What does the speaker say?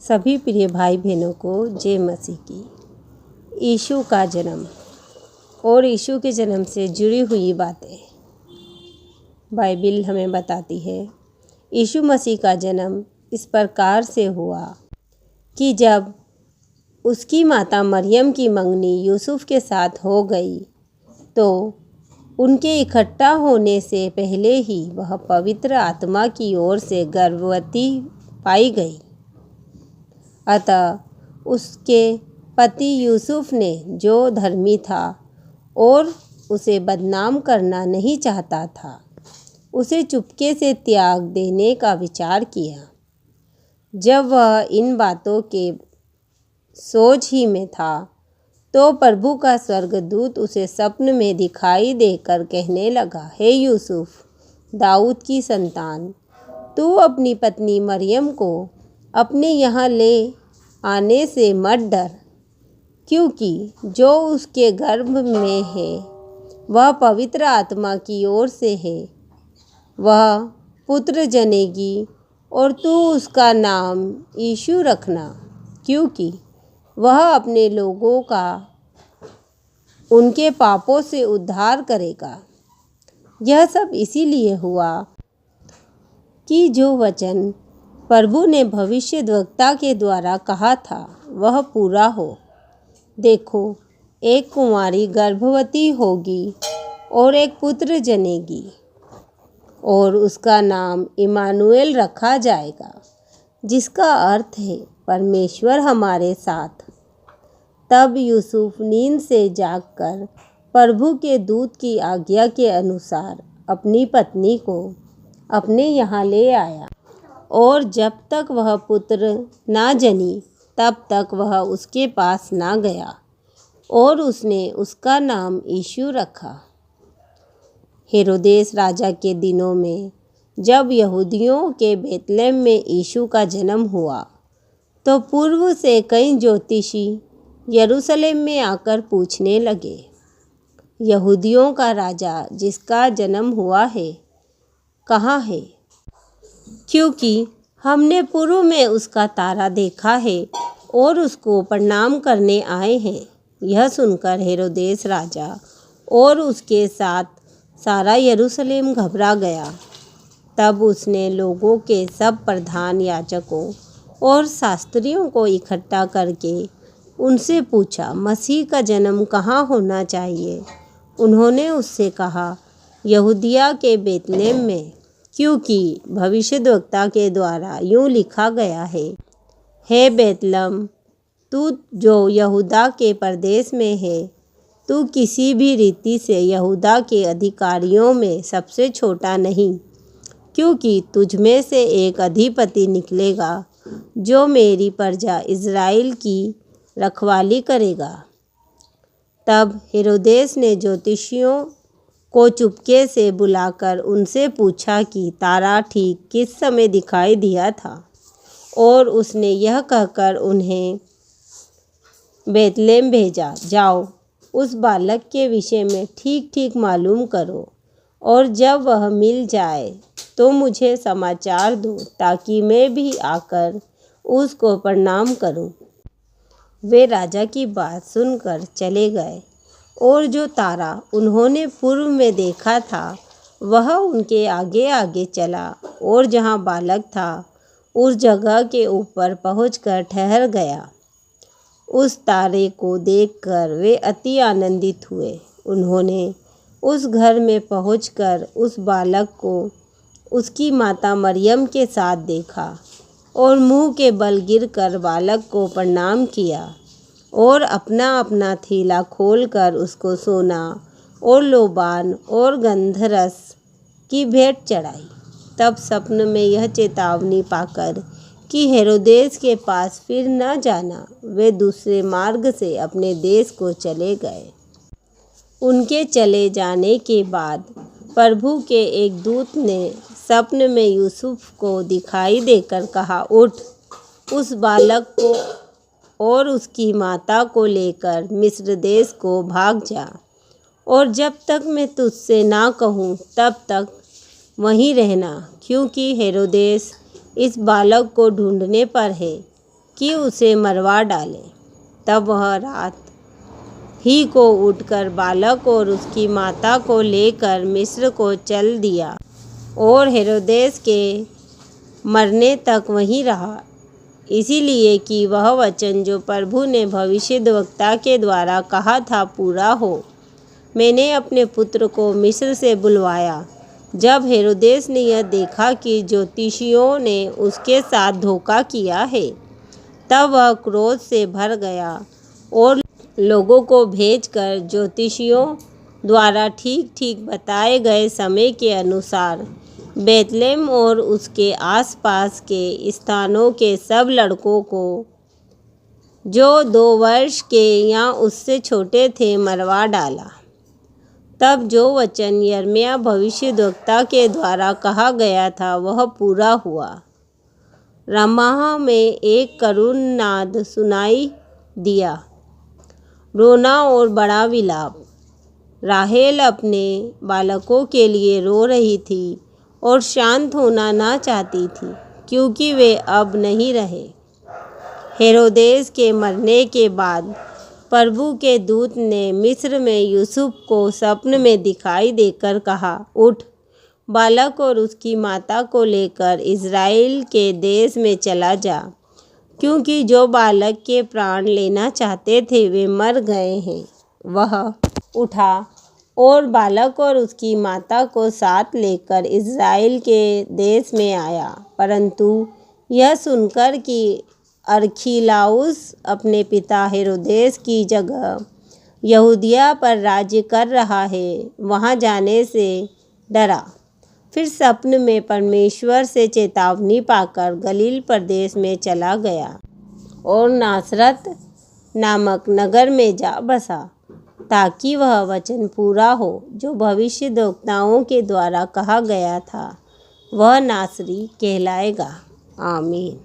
सभी प्रिय भाई बहनों को जय मसीह की। यीशु का जन्म और यीशु के जन्म से जुड़ी हुई बातें बाइबिल हमें बताती है। यीशु मसीह का जन्म इस प्रकार से हुआ कि जब उसकी माता मरियम की मंगनी यूसुफ के साथ हो गई तो उनके इकट्ठा होने से पहले ही वह पवित्र आत्मा की ओर से गर्भवती पाई गई। अतः उसके पति यूसुफ ने, जो धर्मी था और उसे बदनाम करना नहीं चाहता था, उसे चुपके से त्याग देने का विचार किया। जब वह इन बातों के सोच ही में था तो प्रभु का स्वर्गदूत उसे स्वप्न में दिखाई देकर कहने लगा, हे यूसुफ, दाऊद की संतान, तू अपनी पत्नी मरियम को अपने यहाँ ले आने से मत डर, क्योंकि जो उसके गर्भ में है वह पवित्र आत्मा की ओर से है। वह पुत्र जनेगी और तू उसका नाम यीशु रखना, क्योंकि वह अपने लोगों का उनके पापों से उद्धार करेगा। यह सब इसीलिए हुआ कि जो वचन प्रभु ने भविष्यद्वक्ता के द्वारा कहा था वह पूरा हो। देखो, एक कुंवारी गर्भवती होगी और एक पुत्र जनेगी और उसका नाम इमानुएल रखा जाएगा, जिसका अर्थ है परमेश्वर हमारे साथ। तब यूसुफ नींद से जागकर प्रभु के दूत की आज्ञा के अनुसार अपनी पत्नी को अपने यहाँ ले आया और जब तक वह पुत्र ना जनी तब तक वह उसके पास ना गया और उसने उसका नाम यीशु रखा। हेरोदेस राजा के दिनों में जब यहूदियों के बेतलेहम में यीशु का जन्म हुआ तो पूर्व से कई ज्योतिषी यरूशलेम में आकर पूछने लगे, यहूदियों का राजा जिसका जन्म हुआ है कहाँ है? क्योंकि हमने पूर्व में उसका तारा देखा है और उसको प्रणाम करने आए हैं। यह सुनकर हेरोदेस राजा और उसके साथ सारा यरूशलेम घबरा गया। तब उसने लोगों के सब प्रधान याजकों और शास्त्रियों को इकट्ठा करके उनसे पूछा, मसीह का जन्म कहाँ होना चाहिए? उन्होंने उससे कहा, यहूदिया के बेतलेहम में, क्योंकि भविष्यद्वक्ता के द्वारा यूँ लिखा गया है, हे बेतलेहम, तू जो यहूदा के प्रदेश में है, तू किसी भी रीति से यहूदा के अधिकारियों में सबसे छोटा नहीं, क्योंकि तुझ में से एक अधिपति निकलेगा जो मेरी प्रजा इज़राइल की रखवाली करेगा। तब हेरोदेस ने ज्योतिषियों को चुपके से बुलाकर उनसे पूछा कि तारा ठीक किस समय दिखाई दिया था, और उसने यह कहकर उन्हें बेतलेहम भेजा, जाओ उस बालक के विषय में ठीक ठीक मालूम करो और जब वह मिल जाए तो मुझे समाचार दो, ताकि मैं भी आकर उसको प्रणाम करूं। वे राजा की बात सुनकर चले गए और जो तारा उन्होंने पूर्व में देखा था वह उनके आगे आगे चला और जहाँ बालक था उस जगह के ऊपर पहुंचकर ठहर गया। उस तारे को देखकर वे अति आनंदित हुए। उन्होंने उस घर में पहुंचकर उस बालक को उसकी माता मरियम के साथ देखा और मुंह के बल गिरकर बालक को प्रणाम किया और अपना अपना थैला खोलकर उसको सोना और लोबान और गंधरस की भेंट चढ़ाई। तब स्वप्न में यह चेतावनी पाकर कि हेरोदेस के पास फिर न जाना, वे दूसरे मार्ग से अपने देश को चले गए। उनके चले जाने के बाद प्रभु के एक दूत ने स्वप्न में यूसुफ को दिखाई देकर कहा, उठ, उस बालक को और उसकी माता को लेकर मिस्र देश को भाग जा, और जब तक मैं तुझसे ना कहूँ तब तक वहीं रहना, क्योंकि हेरोदेस इस बालक को ढूंढने पर है कि उसे मरवा डाले। तब वह रात ही को उठकर बालक और उसकी माता को लेकर मिस्र को चल दिया और हेरोदेस के मरने तक वहीं रहा, इसीलिए कि वह वचन जो प्रभु ने भविष्यद्वक्ता के द्वारा कहा था पूरा हो। मैंने अपने पुत्र को मिस्र से बुलवाया। जब हेरोदेस ने यह देखा कि ज्योतिषियों ने उसके साथ धोखा किया है, तब वह क्रोध से भर गया और लोगों को भेजकर ज्योतिषियों द्वारा ठीक ठीक बताए गए समय के अनुसार बेतलेहम और उसके आसपास के स्थानों के सब लड़कों को जो 2 वर्ष के या उससे छोटे थे मरवा डाला। तब जो वचन यिर्मयाह भविष्यद्वक्ता के द्वारा कहा गया था वह पूरा हुआ। रामाह में एक करुण नाद सुनाई दिया, रोना और बड़ा विलाप। राहेल अपने बालकों के लिए रो रही थी और शांत होना ना चाहती थी, क्योंकि वे अब नहीं रहे। हेरोदेस के मरने के बाद प्रभु के दूत ने मिस्र में यूसुफ को स्वप्न में दिखाई देकर कहा, उठ, बालक और उसकी माता को लेकर इज़राइल के देश में चला जा, क्योंकि जो बालक के प्राण लेना चाहते थे वे मर गए हैं। वह उठा और बालक और उसकी माता को साथ लेकर इज़राइल के देश में आया। परंतु यह सुनकर कि अरखिलाउस अपने पिता हेरोदेस की जगह यहूदिया पर राज्य कर रहा है, वहाँ जाने से डरा। फिर स्वप्न में परमेश्वर से चेतावनी पाकर गलील प्रदेश में चला गया और नासरत नामक नगर में जा बसा, ताकि वह वचन पूरा हो जो भविष्यद्वक्ताओं के द्वारा कहा गया था, वह नासरी कहलाएगा। आमीन।